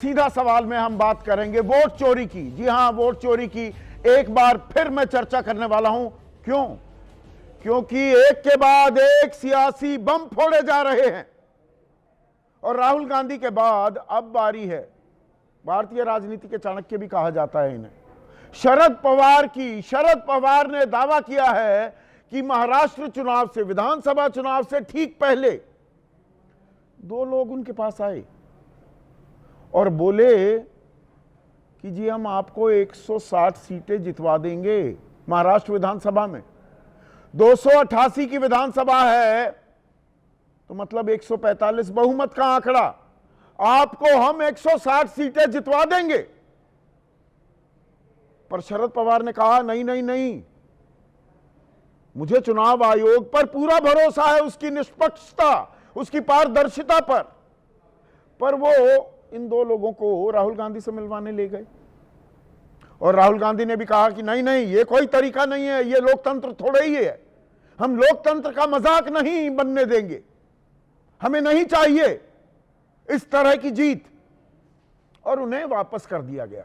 सीधा सवाल में हम बात करेंगे वोट चोरी की। जी हां, वोट चोरी की एक बार फिर मैं चर्चा करने वाला हूं। क्यों? क्योंकि एक के बाद एक सियासी बम फोड़े जा रहे हैं और राहुल गांधी के बाद अब बारी है, भारतीय राजनीति के चाणक्य भी कहा जाता है इन्हें, शरद पवार की। शरद पवार ने दावा किया है कि महाराष्ट्र चुनाव से, विधानसभा चुनाव से ठीक पहले दो लोग उनके पास आए और बोले कि जी हम आपको 160 सीटें जितवा देंगे महाराष्ट्र विधानसभा में। 288 की विधानसभा है तो मतलब 145 बहुमत का आंकड़ा, आपको हम 160 सीटें जितवा देंगे। पर शरद पवार ने कहा नहीं नहीं नहीं, मुझे चुनाव आयोग पर पूरा भरोसा है, उसकी निष्पक्षता, उसकी पारदर्शिता पर वो इन दो लोगों को राहुल गांधी से मिलवाने ले गए और राहुल गांधी ने भी कहा कि नहीं नहीं, ये कोई तरीका नहीं है, ये लोकतंत्र थोड़ा ही है, हम लोकतंत्र का मजाक नहीं बनने देंगे, हमें नहीं चाहिए इस तरह की जीत। और उन्हें वापस कर दिया गया,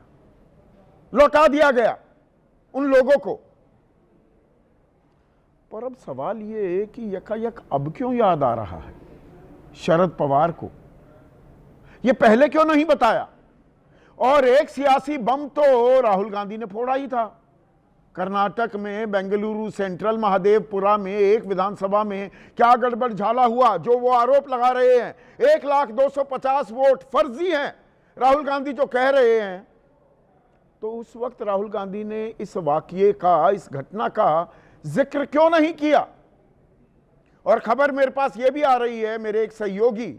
लौटा दिया गया उन लोगों को। पर अब सवाल ये है कि यकायक अब क्यों याद आ रहा है शरद पवार को, ये पहले क्यों नहीं बताया? और एक सियासी बम तो राहुल गांधी ने फोड़ा ही था। कर्नाटक में बेंगलुरु सेंट्रल महादेवपुरा में एक विधानसभा में क्या गड़बड़ झाला हुआ, जो वो आरोप लगा रहे हैं 1,250 वोट फर्जी हैं, राहुल गांधी जो कह रहे हैं। तो उस वक्त राहुल गांधी ने इस वाकये का, इस घटना का जिक्र क्यों नहीं किया? और खबर मेरे पास यह भी आ रही है, मेरे एक सहयोगी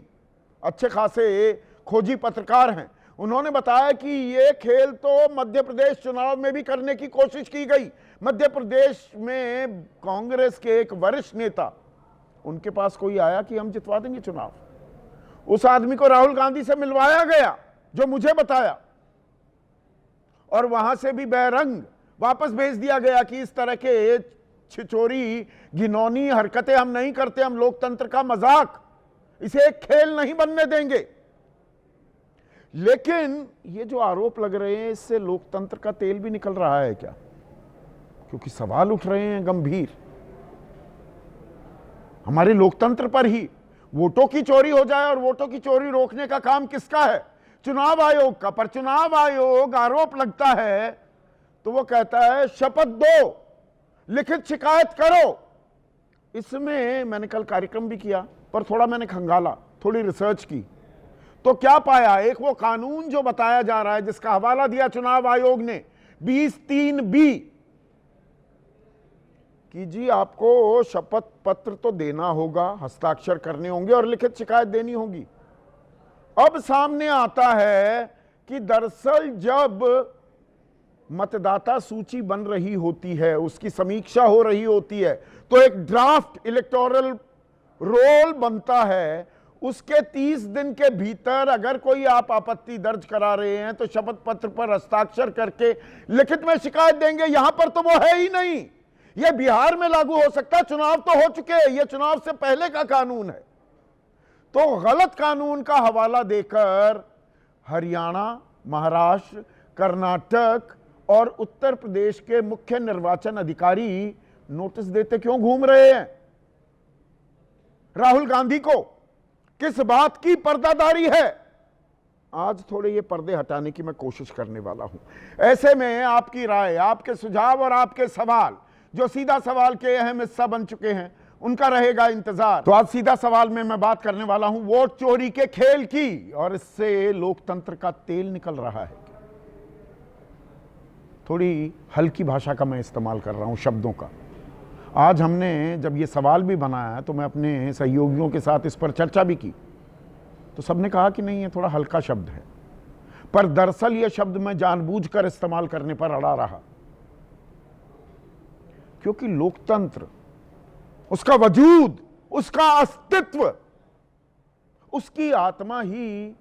अच्छे खासे खोजी पत्रकार हैं, उन्होंने बताया कि यह खेल तो मध्य प्रदेश चुनाव में भी करने की कोशिश की गई। मध्य प्रदेश में कांग्रेस के एक वरिष्ठ नेता, उनके पास कोई आया कि हम जितवा देंगे चुनाव, उस आदमी को राहुल गांधी से मिलवाया गया जो मुझे बताया, और वहां से भी बहरंग वापस भेज दिया गया कि इस तरह के छिचोरी घिनौनी हरकतें हम नहीं करते, हम लोकतंत्र का मजाक, इसे एक खेल नहीं बनने देंगे। लेकिन ये जो आरोप लग रहे हैं, इससे लोकतंत्र का तेल भी निकल रहा है क्या? क्योंकि सवाल उठ रहे हैं गंभीर हमारे लोकतंत्र पर ही। वोटों की चोरी हो जाए और वोटों की चोरी रोकने का काम किसका है? चुनाव आयोग का। पर चुनाव आयोग आरोप लगता है तो वो कहता है शपथ दो, लिखित शिकायत करो। इसमें मैंने कल कार्यक्रम भी किया, पर थोड़ा मैंने खंगाला, थोड़ी रिसर्च की, तो क्या पाया? एक वो कानून जो बताया जा रहा है, जिसका हवाला दिया चुनाव आयोग ने 20(3)B कि जी आपको शपथ पत्र तो देना होगा, हस्ताक्षर करने होंगे और लिखित शिकायत देनी होगी। अब सामने आता है कि दरअसल जब मतदाता सूची बन रही होती है, उसकी समीक्षा हो रही होती है, तो एक ड्राफ्ट इलेक्टोरल रोल बनता है। उसके 30 दिन के भीतर अगर कोई आप आपत्ति दर्ज करा रहे हैं तो शपथ पत्र पर हस्ताक्षर करके लिखित में शिकायत देंगे। यहां पर तो वो है ही नहीं। यह बिहार में लागू हो सकता है, चुनाव तो हो चुके हैं, यह चुनाव से पहले का कानून है। तो गलत कानून का हवाला देकर हरियाणा, महाराष्ट्र, कर्नाटक और उत्तर प्रदेश के मुख्य निर्वाचन अधिकारी नोटिस देते क्यों घूम रहे हैं? राहुल गांधी को किस बात की पर्दादारी है? आज थोड़े ये पर्दे हटाने की मैं कोशिश करने वाला हूं। ऐसे में आपकी राय, आपके सुझाव और आपके सवाल, जो सीधा सवाल के अहम हिस्सा बन चुके हैं, उनका रहेगा इंतजार। तो आज सीधा सवाल में मैं बात करने वाला हूं वोट चोरी के खेल की, और इससे लोकतंत्र का तेल निकल रहा है। थोड़ी हल्की भाषा का मैं इस्तेमाल कर रहा हूं, शब्दों का। आज हमने जब ये सवाल भी बनाया तो मैं अपने सहयोगियों के साथ इस पर चर्चा भी की, तो सबने कहा कि नहीं, ये थोड़ा हल्का शब्द है। पर दरअसल ये शब्द मैं जानबूझकर इस्तेमाल करने पर अड़ा रहा, क्योंकि लोकतंत्र, उसका वजूद, उसका अस्तित्व, उसकी आत्मा ही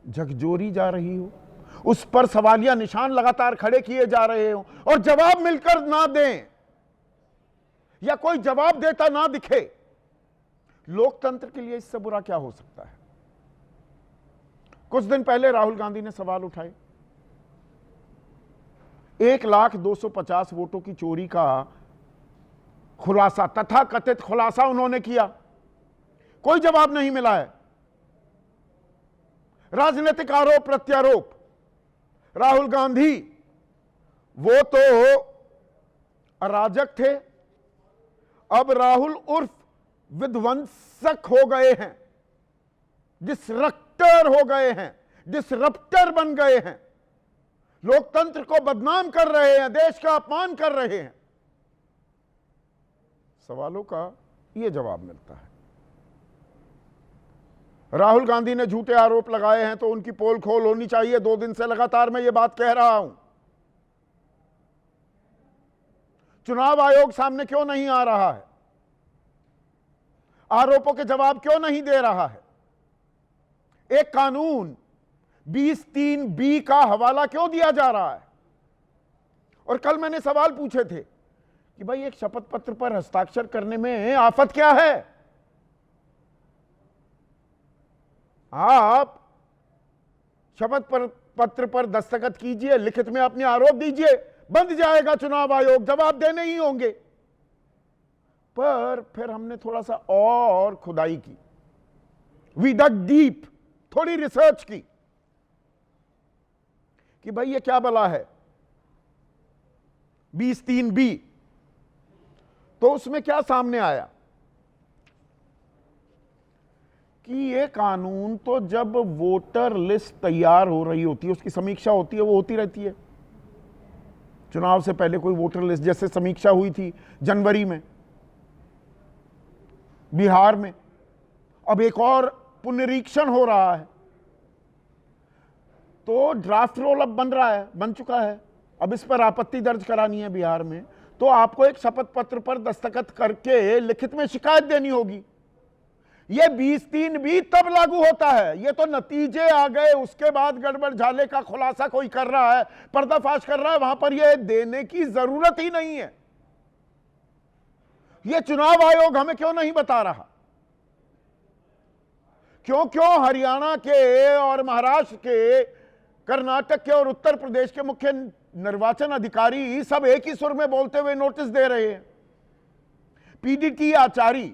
झकझोरी जा रही हो, उस पर सवालिया निशान लगातार खड़े किए जा रहे हो और जवाब मिलकर ना दें, या कोई जवाब देता ना दिखे। लोकतंत्र के लिए इससे बुरा क्या हो सकता है? कुछ दिन पहले राहुल गांधी ने सवाल उठाए, 1,250,000 वोटों की चोरी का खुलासा, तथाकथित खुलासा उन्होंने किया, कोई जवाब नहीं मिला है। राजनीतिक आरोप प्रत्यारोप, राहुल गांधी वो तो अराजक थे, अब राहुल उर्फ विध्वंसक हो गए हैं, डिसरप्टर हो गए हैं, डिसरप्टर बन गए हैं, लोकतंत्र को बदनाम कर रहे हैं, देश का अपमान कर रहे हैं। सवालों का यह जवाब मिलता है। राहुल गांधी ने झूठे आरोप लगाए हैं तो उनकी पोल खोल होनी चाहिए। 2 दिन से लगातार मैं ये बात कह रहा हूं। चुनाव आयोग सामने क्यों नहीं आ रहा है? आरोपों के जवाब क्यों नहीं दे रहा है? एक कानून 20(3)B का हवाला क्यों दिया जा रहा है? और कल मैंने सवाल पूछे थे कि भाई एक शपथ पत्र पर हस्ताक्षर करने में आफत क्या है? आप शपथ पत्र पर दस्तखत कीजिए, लिखित में अपने आरोप दीजिए, बंद जाएगा चुनाव आयोग, जवाब देने ही होंगे। पर फिर हमने थोड़ा सा और खुदाई की, वी डग डीप, थोड़ी रिसर्च की कि भाई ये क्या बला है 20(3)B। तो उसमें क्या सामने आया कि ये कानून तो जब वोटर लिस्ट तैयार हो रही होती है, उसकी समीक्षा होती है, वो होती रहती है। चुनाव से पहले कोई वोटर लिस्ट, जैसे समीक्षा हुई थी जनवरी में बिहार में, अब एक और पुनरीक्षण हो रहा है। तो ड्राफ्ट रोल अब बन चुका है। अब इस पर आपत्ति दर्ज करानी है बिहार में, तो आपको एक शपथ पत्र पर दस्तखत करके लिखित में शिकायत देनी होगी। ये 20(3)B तब लागू होता है। ये तो नतीजे आ गए, उसके बाद गड़बड़ झाले का खुलासा कोई कर रहा है, पर्दाफाश कर रहा है, वहां पर ये देने की जरूरत ही नहीं है। ये चुनाव आयोग हमें क्यों नहीं बता रहा? क्यों हरियाणा के और महाराष्ट्र के, कर्नाटक के और उत्तर प्रदेश के मुख्य निर्वाचन अधिकारी सब एक ही सुर में बोलते हुए नोटिस दे रहे हैं। पीडीटी आचार्य,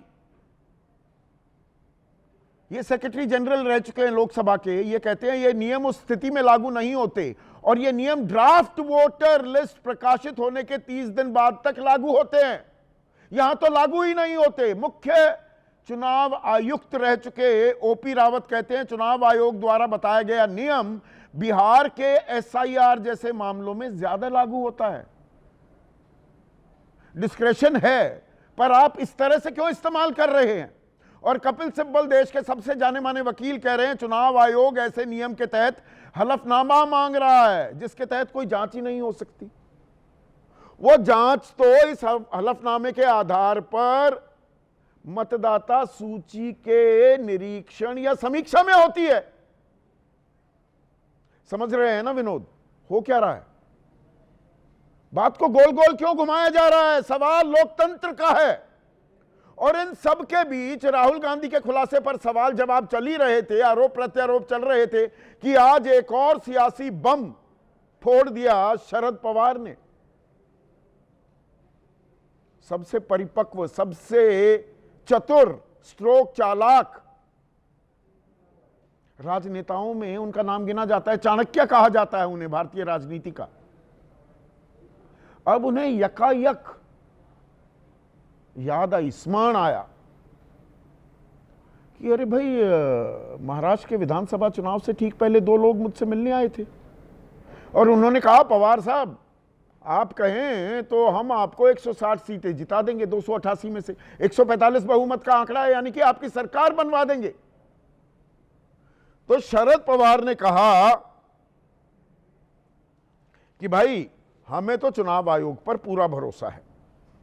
ये सेक्रेटरी जनरल रह चुके हैं लोकसभा के, ये कहते हैं ये नियम उस स्थिति में लागू नहीं होते, और ये नियम ड्राफ्ट वोटर लिस्ट प्रकाशित होने के 30 दिन बाद तक लागू होते हैं। यहां तो लागू ही नहीं होते। मुख्य चुनाव आयुक्त रह चुके ओपी रावत कहते हैं चुनाव आयोग द्वारा बताया गया नियम बिहार के एसआईआर जैसे मामलों में ज्यादा लागू होता है। डिस्क्रेशन है, पर आप इस तरह से क्यों इस्तेमाल कर रहे हैं? और कपिल सिब्बल, देश के सबसे जाने माने वकील, कह रहे हैं चुनाव आयोग ऐसे नियम के तहत हलफनामा मांग रहा है जिसके तहत कोई जांच ही नहीं हो सकती। वो जांच तो इस हलफनामे के आधार पर मतदाता सूची के निरीक्षण या समीक्षा में होती है। समझ रहे हैं ना विनोद, हो क्या रहा है? बात को गोल गोल क्यों घुमाया जा रहा है? सवाल लोकतंत्र का है। और इन सब के बीच राहुल गांधी के खुलासे पर सवाल जवाब चल ही रहे थे, आरोप प्रत्यारोप चल रहे थे कि आज एक और सियासी बम फोड़ दिया शरद पवार ने। सबसे परिपक्व, सबसे चतुर, स्ट्रोक चालाक राजनेताओं में उनका नाम गिना जाता है, चाणक्य कहा जाता है उन्हें भारतीय राजनीति का। अब उन्हें यकायक याद आई, स्मरण आया कि अरे भाई, महाराष्ट्र के विधानसभा चुनाव से ठीक पहले 2 लोग मुझसे मिलने आए थे और उन्होंने कहा पवार साहब आप कहें तो हम आपको 160 सीटें जिता देंगे, 288 में से 145 बहुमत का आंकड़ा है, यानी कि आपकी सरकार बनवा देंगे। तो शरद पवार ने कहा कि भाई हमें तो चुनाव आयोग पर पूरा भरोसा है,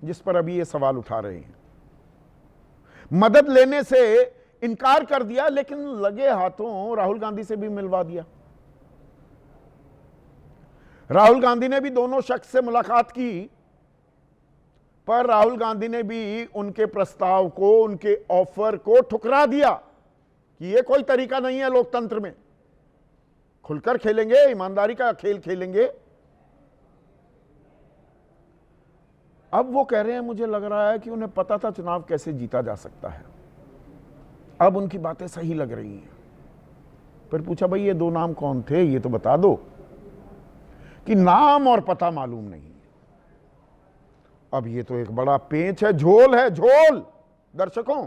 जिस पर अभी ये सवाल उठा रहे हैं। मदद लेने से इनकार कर दिया, लेकिन लगे हाथों राहुल गांधी से भी मिलवा दिया। राहुल गांधी ने भी दोनों शख्स से मुलाकात की, पर राहुल गांधी ने भी उनके प्रस्ताव को, उनके ऑफर को ठुकरा दिया कि यह कोई तरीका नहीं है लोकतंत्र में। खुलकर खेलेंगे, ईमानदारी का खेल खेलेंगे। अब वो कह रहे हैं मुझे लग रहा है कि उन्हें पता था चुनाव कैसे जीता जा सकता है। अब उनकी बातें सही लग रही हैं। फिर पूछा भाई ये दो नाम कौन थे, ये तो बता दो। कि नाम और पता मालूम नहीं। अब ये तो एक बड़ा पेंच है, झोल है, झोल। दर्शकों,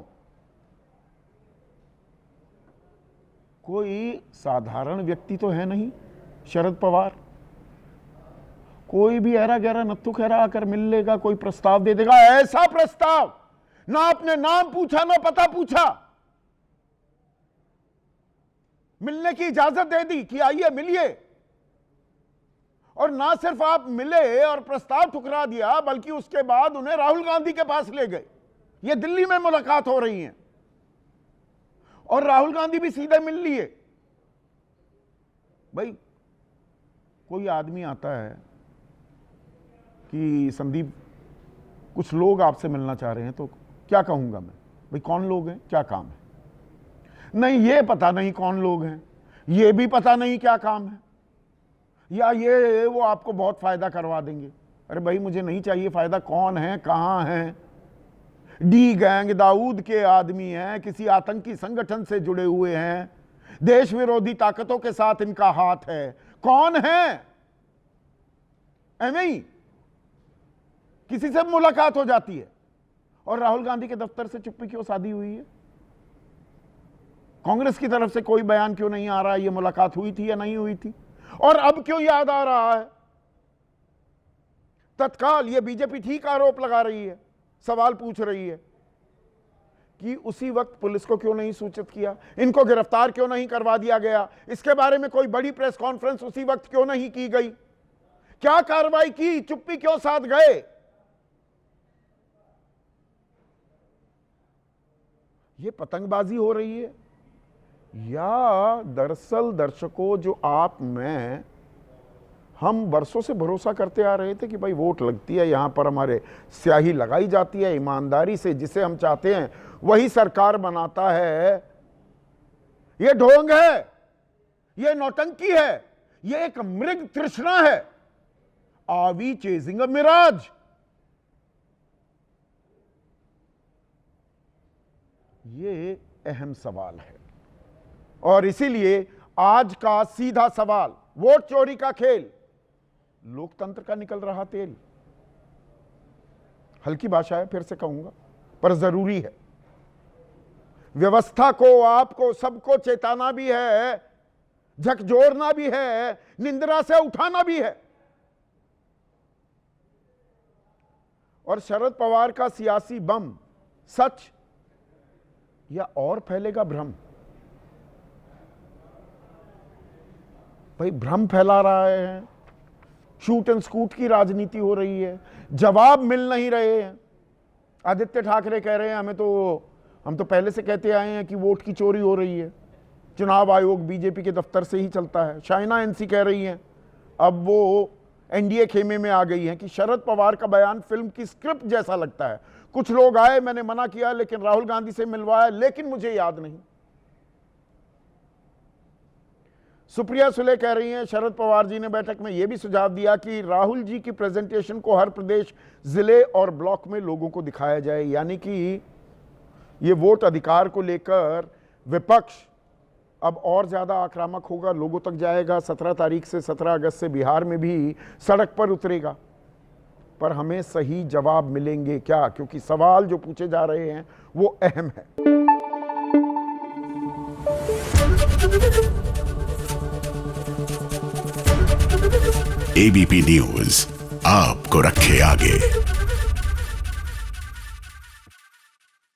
कोई साधारण व्यक्ति तो है नहीं शरद पवार। कोई भी ऐरा गहरा नत्थु खैरा आकर मिल लेगा, कोई प्रस्ताव दे देगा। ऐसा प्रस्ताव ना अपने नाम पूछा ना पता पूछा, मिलने की इजाजत दे दी कि आइए मिलिए। और ना सिर्फ आप मिले और प्रस्ताव ठुकरा दिया, बल्कि उसके बाद उन्हें राहुल गांधी के पास ले गए। ये दिल्ली में मुलाकात हो रही है और राहुल गांधी भी सीधे मिल लिए। भाई कोई आदमी आता है कि संदीप कुछ लोग आपसे मिलना चाह रहे हैं, तो क्या कहूंगा मैं? भाई कौन लोग हैं, क्या काम है? नहीं ये पता नहीं कौन लोग हैं, ये भी पता नहीं क्या काम है, या ये वो आपको बहुत फायदा करवा देंगे। अरे भाई मुझे नहीं चाहिए फायदा। कौन है, कहां है? डी गैंग दाऊद के आदमी हैं, किसी आतंकी संगठन से जुड़े हुए हैं, देश विरोधी ताकतों के साथ इनका हाथ है। कौन है? एवं किसी से मुलाकात हो जाती है। और राहुल गांधी के दफ्तर से चुप्पी क्यों साधी हुई है? कांग्रेस की तरफ से कोई बयान क्यों नहीं आ रहा है ये मुलाकात हुई थी या नहीं हुई थी? और अब क्यों याद आ रहा है? तत्काल ये बीजेपी ठीक आरोप लगा रही है, सवाल पूछ रही है कि उसी वक्त पुलिस को क्यों नहीं सूचित किया, इनको गिरफ्तार क्यों नहीं करवा दिया गया, इसके बारे में कोई बड़ी प्रेस कॉन्फ्रेंस उसी वक्त क्यों नहीं की गई, क्या कार्रवाई की, चुप्पी क्यों साध गए? ये पतंगबाजी हो रही है या दरअसल दर्शकों जो आप मैं हम बरसों से भरोसा करते आ रहे थे कि भाई वोट लगती है, यहां पर हमारे स्याही लगाई जाती है ईमानदारी से, जिसे हम चाहते हैं वही सरकार बनाता है। ये ढोंग है, ये नौटंकी है, ये एक मृग तृष्णा है। Are we chasing a mirage? ये अहम सवाल है और इसीलिए आज का सीधा सवाल, वोट चोरी का खेल, लोकतंत्र का निकल रहा तेल। हल्की भाषा है, फिर से कहूंगा, पर जरूरी है। व्यवस्था को, आपको, सबको चेताना भी है, झकझोरना भी है, निंद्रा से उठाना भी है। और शरद पवार का सियासी बम सच या और फैलेगा भ्रम? भाई भ्रम फैला रहा है, शूट एंड स्कूट की राजनीति हो रही है, जवाब मिल नहीं रहे हैं। आदित्य ठाकरे कह रहे हैं हम तो पहले से कहते आए हैं कि वोट की चोरी हो रही है, चुनाव आयोग बीजेपी के दफ्तर से ही चलता है। शाइना एनसी कह रही हैं, अब वो एनडीए खेमे में आ गई हैं कि शरद पवार का बयान फिल्म की स्क्रिप्ट जैसा लगता है। कुछ लोग आए, मैंने मना किया, लेकिन राहुल गांधी से मिलवाया, लेकिन मुझे याद नहीं। सुप्रिया सुले कह रही हैं शरद पवार जी ने बैठक में यह भी सुझाव दिया कि राहुल जी की प्रेजेंटेशन को हर प्रदेश, जिले और ब्लॉक में लोगों को दिखाया जाए। यानी कि ये वोट अधिकार को लेकर विपक्ष अब और ज्यादा आक्रामक होगा, लोगों तक जाएगा। 17 तारीख से 17 अगस्त से बिहार में भी सड़क पर उतरेगा। पर हमें सही जवाब मिलेंगे क्या? क्योंकि सवाल जो पूछे जा रहे हैं वो अहम है। एबीपी न्यूज आपको रखे आगे।